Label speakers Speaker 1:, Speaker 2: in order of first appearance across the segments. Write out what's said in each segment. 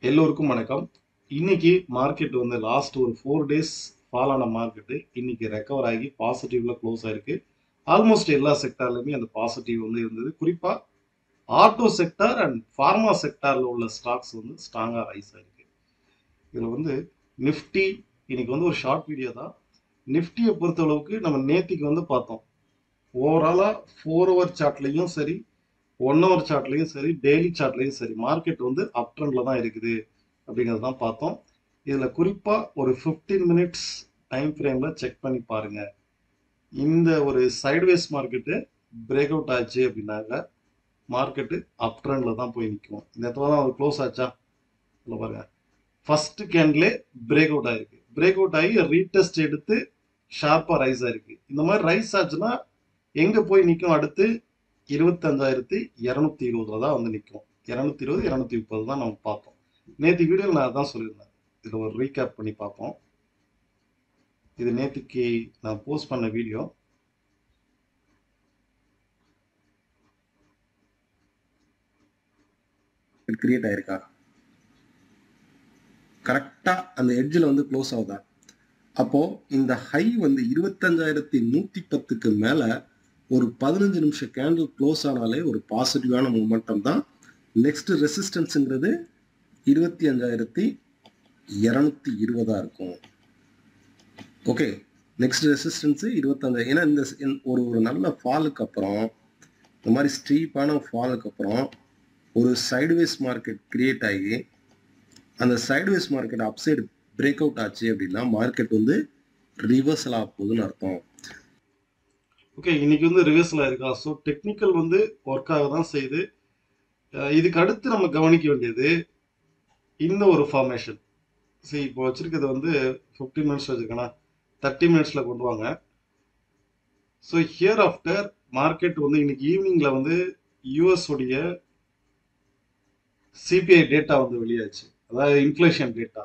Speaker 1: எல்லோருக்கும் வணக்கம். இன்னைக்கு மார்க்கெட் வந்து லாஸ்ட் ஒரு 4 டேஸ் ஃபால் ஆன மார்க்கெட் இன்னைக்கு ரெக்கவர் ஆகி பாசிட்டிவ்ல க்ளோஸ் ஆயிருக்கு. ஆல்மோஸ்ட் எல்லா செக்டார்லயுமே அந்த பாசிட்டிவ் வந்து இருந்தது. குறிப்பா ஆட்டோ செக்டார் அண்ட் ஃபார்மா செக்டார்ல உள்ள ஸ்டாக்ஸ் வந்து ஸ்ட்ராங்கா ரைஸ் ஆயிருக்கு. இதுல வந்து நிஃப்டி இன்னைக்கு வந்து ஒரு ஷார்ட் வீடியோ தான். நிஃப்டியை பொறுத்த அளவுக்கு நம்ம நேத்திக்கு வந்து பார்த்தோம். ஓவராலா 4 ஹவர் சார்ட்லயும் சரி, 1 ஹவர் சார்ட்லயும் சரி, டெய்லி சார்ட்லயும் சரி, மார்க்கெட் வந்து அப் ட்ரெண்ட்ல தான் இருக்குது அப்படிங்கிறது தான் பார்த்தோம். இதுல குறிப்பா ஒரு 15 மினிட்ஸ் டைம் ஃப்ரேம்ல செக் பண்ணி பாருங்க. இந்த ஒரு சைட்வேஸ் மார்க்கெட்டு பிரேக் அவுட் ஆச்சு அப்படின்னாக்க மார்க்கெட்டு அப் ட்ரெண்ட்ல தான் போய் நிற்கும். இந்த இடத்துல தான் அது க்ளோஸ் ஆச்சா இல்லை பாருங்க. ஃபர்ஸ்ட் கேண்ட்லே பிரேக் அவுட் ஆயிருக்கு. பிரேக் அவுட் ஆகி ரீடெஸ்ட் எடுத்து ஷார்ப்பா ரைஸ் ஆயிருக்கு. இந்த மாதிரி ரைஸ் ஆச்சுன்னா எங்க போய் நிற்கும்? அடுத்து 25,220 தான் வந்து நிற்கும். 220 230 தான் நம்ம பார்த்தோம். நேற்று வீடியோவில் நான் அதான் சொல்லியிருந்தேன். இதில் ஒரு ரீகேப் பண்ணி பார்ப்போம். இது நேற்றுக்கு நான் போஸ்ட் பண்ண வீடியோ.
Speaker 2: கிரியேட் ஆயிருக்கா? கரெக்டா அந்த எட்ஜில் வந்து க்ளோஸ் ஆகுதா? அப்போ இந்த ஹை வந்து 25,110க்கு மேல ஒரு 15 நிமிஷம் கேண்டில் க்ளோஸ் ஆனாலே ஒரு பாசிட்டிவான மூமெண்டம் தான். நெக்ஸ்ட் ரெசிஸ்டன்ஸுங்கிறது 25,220 இருக்கும். Okay, next resistance 25. ஏன்னா இந்த ஒரு நல்ல ஃபாலுக்கு அப்புறம், இந்த மாதிரி ஸ்டீப்பான ஃபாலுக்கு அப்புறம் ஒரு சைடுவேஸ் மார்க்கெட் கிரியேட் ஆகி அந்த sideways market upside break out ஆச்சு அப்படின்னா மார்க்கெட் வந்து ரிவர்சல் ஆக போகுதுன்னு அர்த்தம்.
Speaker 1: ஓகே, இன்னைக்கு வந்து ரிவர்சல் ஆயிருக்கா? ஸோ டெக்னிக்கல் வந்து ஒர்க் ஆக தான் செய்யுது. இதுக்கு அடுத்து நம்ம கவனிக்க வேண்டியது இந்த ஒரு ஃபார்மேஷன். சரி, இப்போ வச்சிருக்கிறது வந்து 15 மினிட்ஸ் வச்சிருக்கேன்னா 30 மினிட்ஸ்ல கொண்டு வாங்க. ஸோ ஹியர் ஆஃப்டர் மார்க்கெட் வந்து இன்னைக்கு ஈவினிங்ல வந்து யூஎஸ் உடைய சிபிஐ டேட்டா வந்து வெளியாச்சு. அதாவது இன்ஃப்ளேஷன் டேட்டா.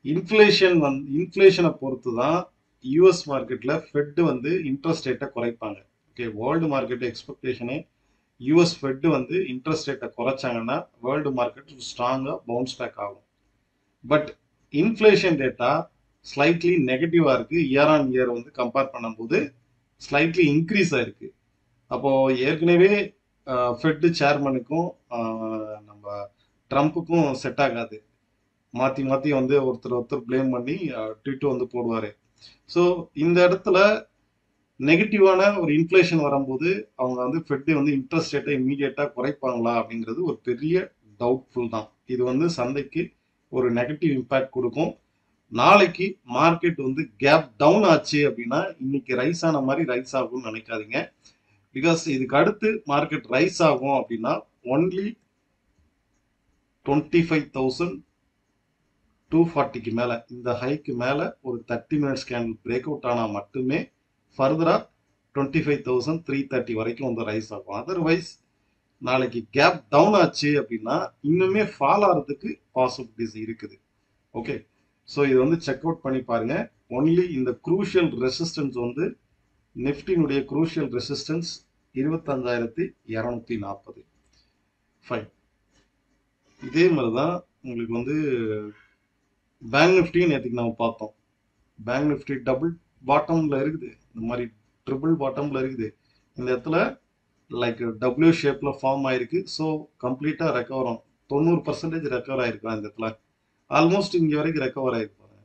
Speaker 1: இன்ஃப்ளேஷனை பொறுத்து தான் யூஎஸ் மார்க்கெட்ல ஃபெட் வந்து இன்ட்ரெஸ்ட் ரேட்டை குறைப்பாங்க. ஓகே, வேர்ல்டு மார்க்கெட் எக்ஸ்பெக்டேஷனே யூஎஸ் ஃபெட் வந்து இன்ட்ரெஸ்ட் ரேட்டை குறைச்சாங்கன்னா வேர்ல்டு மார்க்கெட் ஸ்ட்ராங்கா பவுன்ஸ் பேக் ஆகும். பட் இன்ஃப்ளேஷன் டேட்டா ஸ்லைட்லி நெகட்டிவா இருக்கு. இயர் ஆன் இயர் வந்து கம்பேர் பண்ணும்போது ஸ்லைட்லி இன்க்ரீஸ் ஆயிருக்கு. அப்போ ஏற்கனவே ஃபெட் சேர்மனுக்கும் நம்ம ட்ரம்ப்புக்கும் செட் ஆகாது. மாத்தி மாத்தி வந்து ஒருத்தர் பிளேம் பண்ணி ட்வீட் வந்து போடுவாரு. ஸோ இந்த இடத்துல நெகட்டிவான ஒரு இன்ஃப்ளேஷன் வரும்போது அவங்க வந்து ஃபெட் வந்து இன்ட்ரெஸ்ட் ரேட்டை இம்மீடியட்டா குறைப்பாங்களா அப்படிங்கிறது ஒரு பெரிய டவுட்ஃபுல் தான். இது வந்து சந்தைக்கு ஒரு நெகட்டிவ் இம்பாக்ட் கொடுக்கும். நாளைக்கு மார்க்கெட் வந்து கேப் டவுன் ஆச்சு அப்படின்னா இன்னைக்கு ரைஸ் ஆன மாதிரி ரைஸ் ஆகும்னு நினைக்காதீங்க. பிகாஸ் இதுக்கு அடுத்து மார்க்கெட் ரைஸ் ஆகும் அப்படின்னா ஒன்லி 25,240க்கு மேல, இந்த ஹைக்கு மேல ஒரு 30 மினிட்ஸ் கேண்டில் பிரேக் அவுட் ஆனா மட்டுமே ஃபர்தரா 25,330 வரைக்கும் வந்து ரைஸ் ஆகும். அதர்வைஸ் நாளைக்கு கேப் டவுன் ஆச்சு அப்படின்னா இன்னுமே ஃபால் ஆகிறதுக்கு பாசிபிலிட்டிஸ் இருக்குது. ஓகே, ஸோ இது வந்து செக் அவுட் பண்ணி பாருங்க. ஒன்லி இந்த குரூஷியல் ரெசிஸ்டன்ஸ் வந்து நிஃப்டினுடைய குரூஷியல் ரெசிஸ்டன்ஸ் 25,240. ஃபைன். இதே மாதிரி தான் உங்களுக்கு வந்து பேங்க் நிஃப்டி நேற்றுக்கு நம்ம பார்த்தோம். பேங்க் நிஃப்டி டபுள் பாட்டம்ல இருக்குது, இந்த மாதிரி ட்ரிபிள் பாட்டம்ல இருக்குது. இந்த இடத்துல லைக் டபிள்யூ ஷேப்ல ஃபார்ம் ஆயிருக்கு. ஸோ கம்ப்ளீட்டா ரெக்கவர் ஆகும். 90% ரெக்கவர் ஆயிருக்கலாம் இந்த இடத்துல. ஆல்மோஸ்ட் இங்க வரைக்கும் ரெக்கவர் ஆயிருப்பாங்க.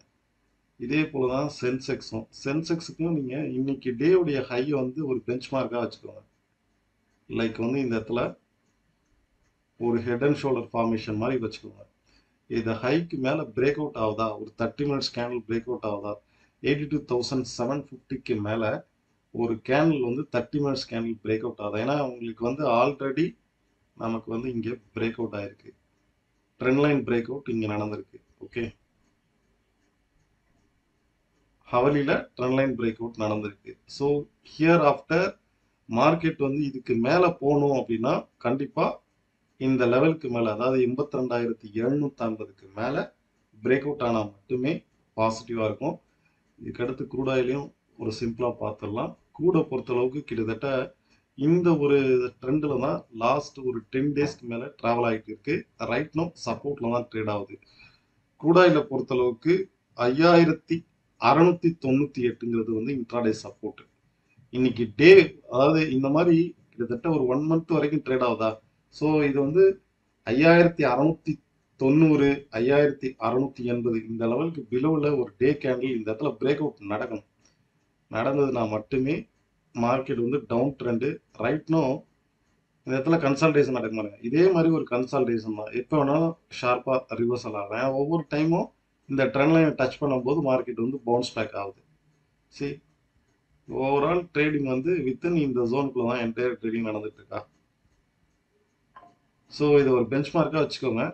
Speaker 1: இதே போலதான் சென்செக்ஸுக்கும் நீங்க இன்னைக்கு டே உடைய ஹை வந்து ஒரு பெஞ்ச் மார்க்கா வச்சுக்கோங்க. லைக் வந்து இந்த இடத்துல ஒரு ஹெட் அண்ட் ஷோல்டர் ஃபார்மேஷன் மாதிரி வச்சுக்கோங்க. இது ஹைக்கு மேல பிரேக் அவுட் ஆகுதா, ஒரு 30 மினிட்ஸ் கேண்டில் பிரேக் அவுட் ஆகுதா, 82,750க்கு மேல ஒரு கேண்டில் வந்து 30 மினிட்ஸ் கேண்டில் பிரேக் அவுட் ஆகுதா? ஏன்னா உங்களுக்கு வந்து ஆல்ரெடி நமக்கு வந்து இங்க பிரேக் அவுட் ஆயிருக்கு. ட்ரெண்ட் லைன் பிரேக் அவுட் இங்க நடந்திருக்கு. ஓகே, ஹவலில ட்ரெண்ட் லைன் பிரேக் அவுட் நடந்திருக்கு. ஸோ ஹியர் ஆஃப்டர் மார்க்கெட் வந்து இதுக்கு மேல போகணும் அப்படின்னா கண்டிப்பா இந்த லெவலுக்கு மேல, அதாவது 82,750க்கு மேல பிரேக் அவுட் ஆனா மட்டுமே பாசிட்டிவா இருக்கும். இதுக்கடுத்து க்ரூட் ஆயிலையும் ஒரு சிம்பிளா பார்த்துடலாம். க்ரூடை பொறுத்த அளவுக்கு கிட்டத்தட்ட இந்த ஒரு ட்ரெண்டில் தான் லாஸ்ட் ஒரு 10 டேஸ்க்கு மேலே ட்ராவல் ஆகிட்டு இருக்கு. ரைட் நோ சப்போர்ட்டில் தான் ட்ரேட் ஆகுது. குரூடாயில பொறுத்தளவுக்கு 5698ங்கிறது வந்து இன்ட்ராடே சப்போர்ட். இன்னைக்கு டே, அதாவது இந்த மாதிரி கிட்டத்தட்ட ஒரு 1 மந்த் வரைக்கும் ட்ரேட் ஆகுதா? ஸோ இது வந்து 5690, 5680 இந்த லெவலுக்கு பிலோவில் ஒரு டே கேண்டில் இந்த இடத்துல பிரேக் அவுட் நடக்கணும். நடந்ததுன்னா மட்டுமே மார்க்கெட் வந்து டவுன் ட்ரெண்டு. ரைட்னோ இந்த இடத்துல கன்சல்டேஷன் நடக்க மாட்டேங்க. இதே மாதிரி ஒரு கன்சல்டேஷன் தான். எப்போ வேணாலும் ஷார்ப்பாக ரிவர்சல் ஆகலாம். ஒவ்வொரு டைமும் இந்த ட்ரெண்ட் லைனை டச் பண்ணும்போது மார்க்கெட் வந்து பவுன்ஸ் பேக் ஆகுது. சரி, ஓவரால் ட்ரேடிங் வந்து வித்தின் இந்த ஜோனுக்குள்ள தான் என்டையர் ட்ரேடிங் நடந்துட்டு இருக்கா. ஸோ இதை ஒரு பெஞ்ச் மார்க்காக வச்சுக்கோங்க.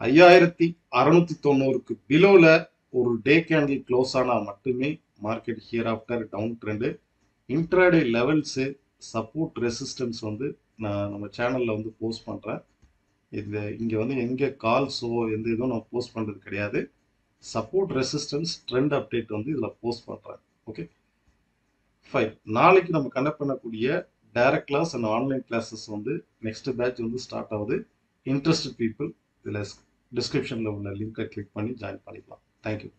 Speaker 1: 5690க்கு பிலோவில் ஒரு டே கேண்டில் க்ளோஸ் ஆனால் மட்டுமே market here after down trend. Intraday levels, support resistance வந்து நான் நம்ம சேனலில் வந்து போஸ்ட் பண்ணுறேன். இங்கே வந்து எங்கே கால்ஸோ எந்த இதுவும் நான் போஸ்ட் பண்ணுறது கிடையாது. சப்போர்ட் ரெசிஸ்டன்ஸ் ட்ரெண்ட் அப்டேட் வந்து இதில் போஸ்ட் பண்ணுறேன். Okay fine. நாளைக்கு நம்ம கண்டக்ட் பண்ணக்கூடிய direct class and online classes வந்து நெக்ஸ்ட் பேட்ச் வந்து ஸ்டார்ட் ஆகுது. இன்ட்ரெஸ்டட் பீப்புள் இதில் டிஸ்கிரிப்ஷனில் உள்ள லிங்கை கிளிக் பண்ணி ஜாயின் பண்ணிக்கலாம். தேங்க்யூ.